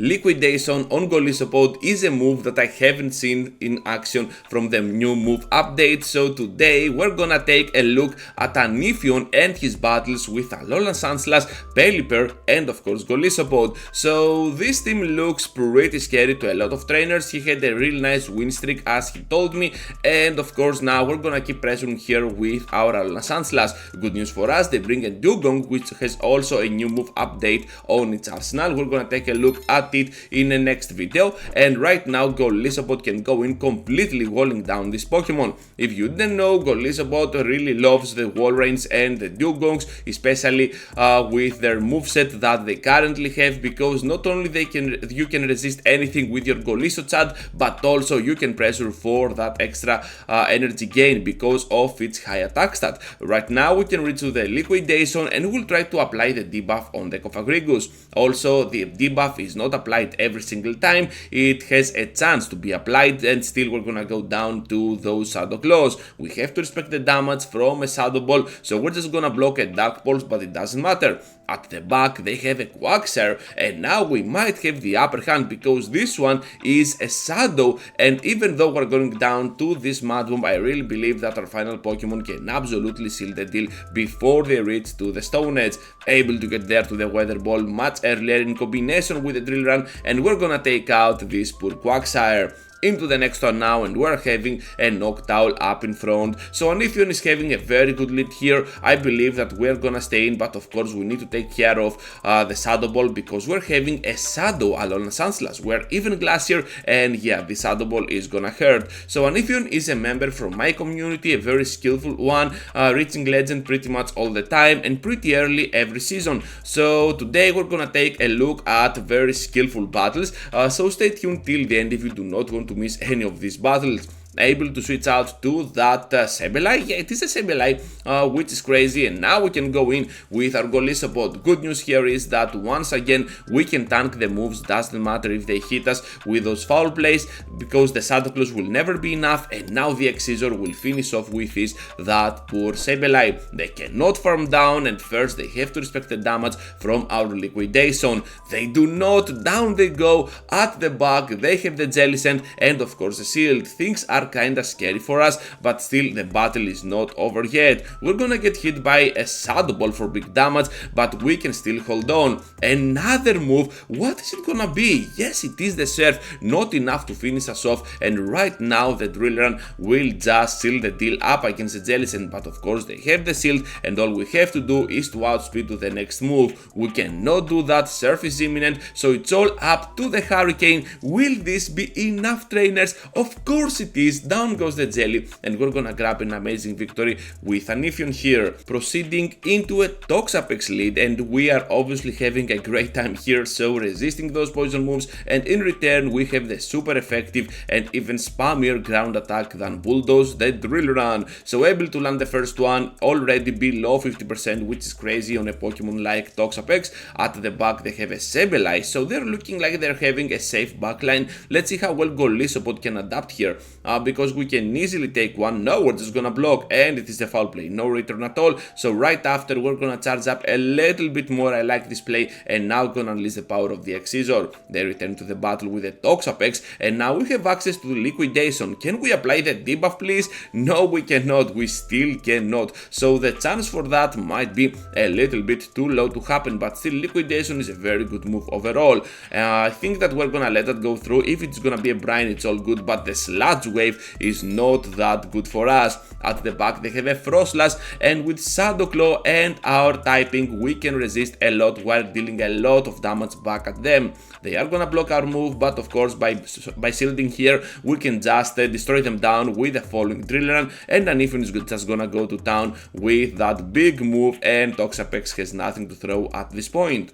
Liquidation on Golisopod is a move that I haven't seen in action from the new move update, so today we're gonna take a look at Anifion and his battles with Alolan Sandslash, Pelipper and of course Golisopod. So this team looks pretty scary to a lot of trainers. He had a really nice win streak as he told me, and of course now we're gonna keep pressuring here with our Alolan Sandslash. Good news for us, they bring a Dugong which has also a new move update on its arsenal. We're gonna take a look at it in the next video, and right now Golisopod can go in completely walling down this Pokemon. If you didn't know, Golisopod really loves the wall range and the Dugongs, especially with their moveset that they currently have, because not only you can resist anything with your Golisochat, but also you can pressure for that extra energy gain because of its high attack stat. Right now we can reach to the Liquidation and we'll try to apply the debuff on the Cofagrigus. Also, the debuff is not applied every single time, it has a chance to be applied, and still we're gonna go down to those Shadow Claws. We have to respect the damage from a Shadow Ball, so we're just gonna block a Dark Pulse, but it doesn't matter. At the back they have a Quagsire, and now we might have the upper hand because this one is a Shadow, and even though we're going down to this Mud Bomb, I really believe that our final Pokemon can absolutely seal the deal before they reach to the Stone Edge. Able to get there to the Weather Ball much earlier in combination with the Drill Run, and we're gonna take out this poor Quagsire. Into the next one now, and we're having a Noctowl up in front, so Anifion is having a very good lead here. I believe that we're gonna stay in, but of course we need to take care of the Shadow Ball because we're having a Shadow Alolan Sandslash. We're even Glacier, and yeah, the Shadow Ball is gonna hurt. So Anifion is a member from my community, a very skillful one, reaching Legend pretty much all the time and pretty early every season. So today we're gonna take a look at very skillful battles, so stay tuned till the end if you do not want to miss any of these battles. Able to switch out to that Sableye. Yeah, it is a Sableye, which is crazy, and now we can go in with our Golisopod. Good news here is that once again we can tank the moves, doesn't matter if they hit us with those foul plays, because the Shadow Claws will never be enough, and now the Excisor will finish off with his that poor Sableye. They cannot farm down, and first they have to respect the damage from our Liquidation. They do not, down they go. At the back they have the Jelly Sand and of course the Shield. Things are kinda scary for us, but still the battle is not over yet. We're gonna get hit by a Shadow Ball for big damage, but we can still hold on. Another move, what is it gonna be? Yes, it is the Surf, not enough to finish us off, and right now the Drill Run will just seal the deal up against the Jellicent, but of course they have the Shield, and all we have to do is to outspeed to the next move. We cannot do that, Surf is imminent, so it's all up to the Hurricane. Will this be enough, trainers? Of course it is. Down goes the Jelly, and we're gonna grab an amazing victory with Anifion here. Proceeding into a Toxapex lead, and we are obviously having a great time here, so resisting those poison moves, and in return we have the super effective and even spammier ground attack than Bulldoze the Drill Run. So able to land the first one already below 50%, which is crazy on a Pokemon like Toxapex. At the back they have a Sableye, so they're looking like they're having a safe backline. Let's see how well Golisopod can adapt here, because we can easily take one. No, we're just gonna block, and it is a foul play, no return at all. So right after we're gonna charge up a little bit more. I like this play, and now gonna unleash the power of the Excisor. They return to the battle with the Toxapex, and now we have access to the Liquidation. Can we apply the debuff please? No, we cannot, we still cannot. So the chance for that might be a little bit too low to happen, but still Liquidation is a very good move overall. I think that we're gonna let that go through. If it's gonna be a Brine, it's all good, but the Sludge Wave is not that good for us. At the back they have a Frostlass, and with Shadow Claw and our typing we can resist a lot while dealing a lot of damage back at them. They are gonna block our move, but of course by shielding here we can just destroy them down with a falling Drill Run, and Anifion is just gonna go to town with that big move, and Toxapex has nothing to throw at this point.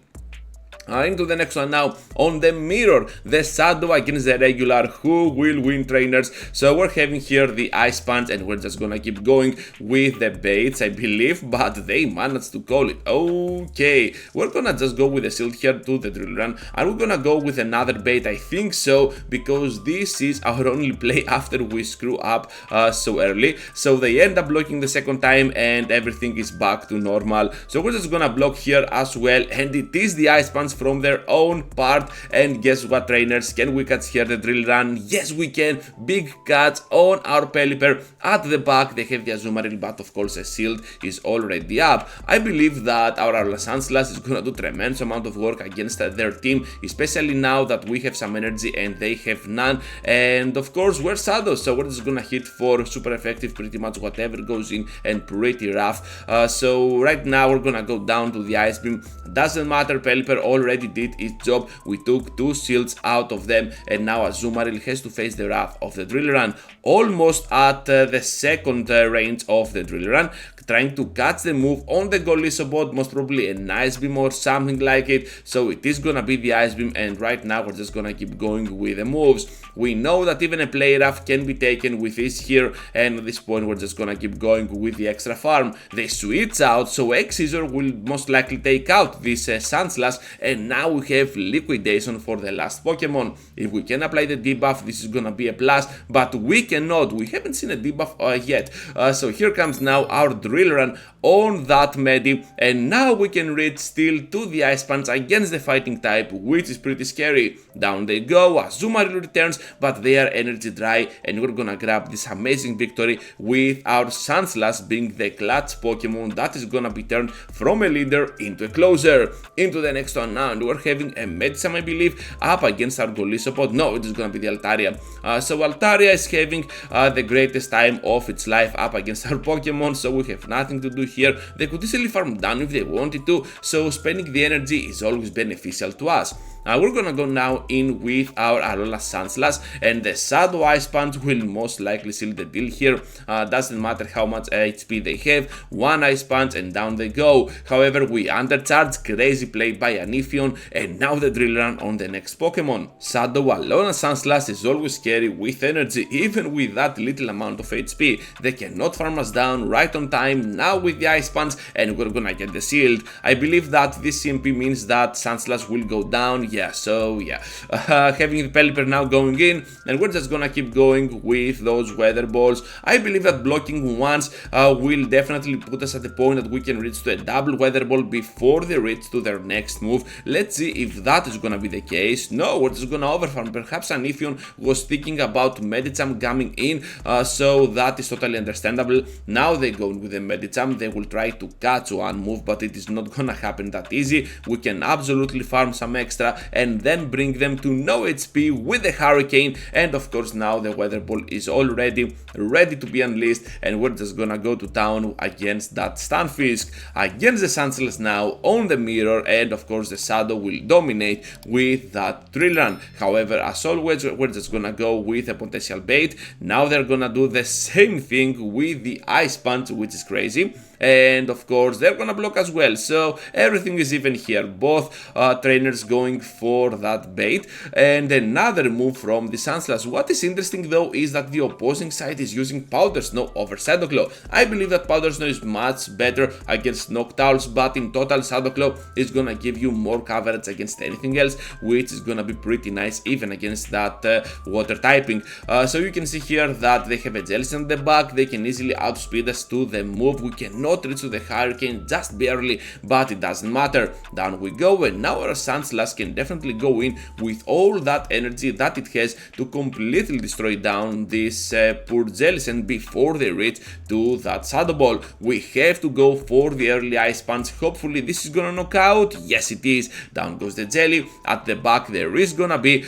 Into the next one now, on the mirror, the Shadow against the regular. Who will win, trainers? So we're having here the Ice Punch, and we're just gonna keep going with the baits, I believe, but they managed to call it. Okay, we're gonna just go with the Shield here to the Drill Run. Are we gonna go with another bait? I think so, because this is our only play after we screw up so early. So they end up blocking the second time, and everything is back to normal. So we're just gonna block here as well, and it is the Ice Punch from their own part. And guess what, trainers? Can we catch here the drill run? Yes, we can. Big catch on our Pelipper. At the back, they have the Azumarill, but of course, a shield is already up. I believe that our Sandslash is gonna do tremendous amount of work against their team, especially now that we have some energy and they have none. And of course, we're Shadows, so we're just gonna hit for super effective pretty much whatever goes in and pretty rough. So right now we're gonna go down to the Ice Beam. Doesn't matter, Pelipper already did its job. We took 2 shields out of them, and now Azumarill has to face the wrath of the Drill Run, almost at the second range of the Drill Run, trying to catch the move on the Golisopod, most probably an Ice Beam or something like it. So it is gonna be the Ice Beam, and right now we're just gonna keep going with the moves. We know that even a play rough can be taken with this here, and at this point we're just gonna keep going with the extra farm. They switch out, so X-Scissor will most likely take out this Sandslash, and now we have Liquidation for the last Pokemon. If we can apply the debuff, this is gonna be a plus, but we cannot. We haven't seen a debuff yet. So here comes now our Drill Run on that Medi, and now we can reach still to the Ice Punch against the fighting type, which is pretty scary. Down they go, Azumarill returns, but they are energy dry, and we're gonna grab this amazing victory with our Sandslash being the clutch Pokemon that is gonna be turned from a leader into a closer. Into the next one now, and we're having a Medicham, I believe, up against our Golisopod. No, it is gonna be the Altaria. So Altaria is having the greatest time of its life up against our Pokemon, so we have nothing to do here. They could easily farm down if they wanted to, so spending the energy is always beneficial to us. We're gonna go now in with our Alola Sandslash, and the Shadow Ice Punch will most likely seal the deal here. Doesn't matter how much HP they have, 1 Ice Punch and down they go. However, we undercharge, crazy play by Anifion, and now the Drill Run on the next Pokemon. Shadow Alola Sandslash is always scary with energy, even with that little amount of HP. They cannot farm us down right on time now with the Ice Punch, and we're gonna get the shield. I believe that this CMP means that Sandslash will go down. Having the Pelipper now going in, and we're just gonna keep going with those Weather Balls. I believe that blocking once will definitely put us at the point that we can reach to a double Weather Ball before they reach to their next move. Let's see if that is gonna be the case. No, we're just gonna overfarm. Perhaps Anifion was thinking about Medicham coming in, so that is totally understandable. Now they go with the Medicham. They will try to catch one move, but it is not gonna happen that easy. We can absolutely farm some extra and then bring them to no HP with the Hurricane, and of course now the Weather Ball is already ready to be unleashed, and we're just gonna go to town against that Stunfisk. Against the Sandslash now on the mirror, and of course the Shadow will dominate with that Drill Run. However, as always, we're just gonna go with a potential bait. Now they're gonna do the same thing with the Ice Punch, which is crazy. And of course they're gonna block as well, so everything is even here. Both trainers going for that bait, and another move from the Sandslash. What is interesting though is that the opposing side is using Powder Snow over Shadow Claw. I believe that Powder Snow is much better against Noctowls, but in total Shadow Claw is gonna give you more coverage against anything else, which is gonna be pretty nice even against that water typing. So you can see here that they have a Jellicent in the back. They can easily outspeed us to the move. We cannot reach to the Hurricane, just barely, but it doesn't matter. Down we go, and now our Sandslash can definitely go in with all that energy that it has to completely destroy down this poor Jellicent before they reach to that Shadow Ball. We have to go for the early Ice Punch. Hopefully this is gonna knock out. Yes, it is. Down goes the Jelly. At the back there is gonna be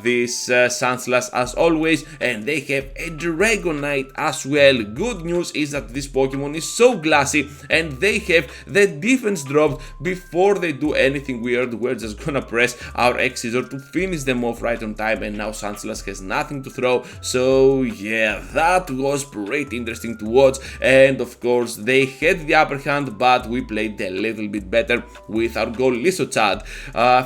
this Sandslash as always, and they have a Dragonite as well. Good news is that this Pokemon is so glassy, and they have the defense dropped before they do anything weird. We're just gonna press our X-Scissor to finish them off right on time, and now Sandslash has nothing to throw. So yeah, that was pretty interesting to watch, and of course they had the upper hand, but we played a little bit better with our Golisopod.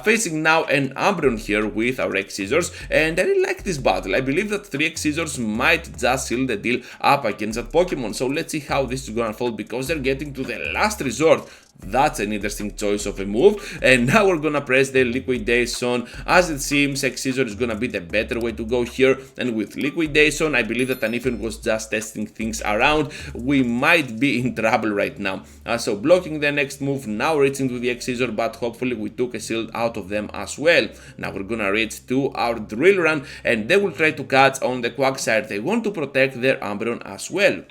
Facing now an Umbreon here with our X-Scissors, and I really like this battle. I believe that 3 X-Scissors might just seal the deal up against that Pokemon, so let's see how this is gonna fall, because because they're getting to the last resort. That's an interesting choice of a move. And now we're gonna press the liquidation. As it seems, X-Scissor is gonna be the better way to go here. And with liquidation, I believe that Anifion was just testing things around. We might be in trouble right now. So blocking the next move, now reaching to the X-Scissor, but hopefully we took a shield out of them as well. Now we're gonna reach to our drill run, and they will try to catch on the Quagsire. They want to protect their Umbreon as well.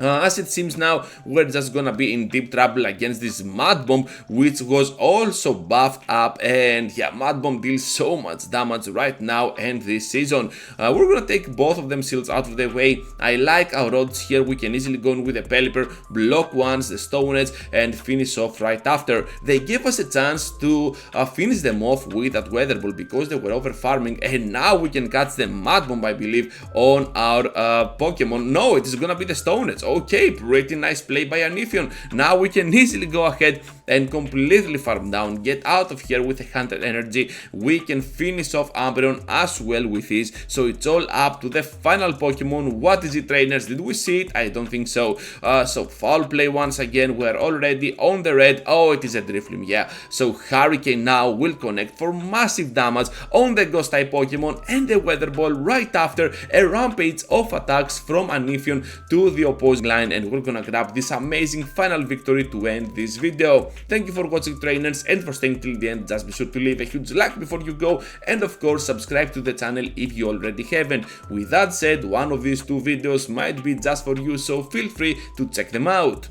As it seems now, we're just gonna be in deep trouble against this Mud Bomb, which was also buffed up, and yeah, Mud Bomb deals so much damage right now and this season. We're gonna take both of them shields out of the way. I like our odds here. We can easily go in with a Pelipper, block once, the Stone Edge, and finish off right after. They gave us a chance to finish them off with that Weather Ball because they were over farming, and now we can catch the Mud Bomb, I believe, on our Pokemon. No, it is gonna be the Stone Edge. Okay, pretty nice play by Anifion. Now we can easily go ahead and completely farm down, get out of here with 100 energy. We can finish off Umbreon as well with this, so it's all up to the final Pokemon. What is it, trainers? Did we see it? I don't think so. So foul play once again. We're already on the red. Oh, it is a Drifloon, yeah. So Hurricane now will connect for massive damage on the Ghost type Pokemon, and the Weather Ball right after a rampage of attacks from Anifion to the opposing line, and we're gonna grab this amazing final victory to end this video. Thank you for watching, trainers, and for staying till the end. Just be sure to leave a huge like before you go, and of course subscribe to the channel if you already haven't. With that said, one of these two videos might be just for you, so feel free to check them out.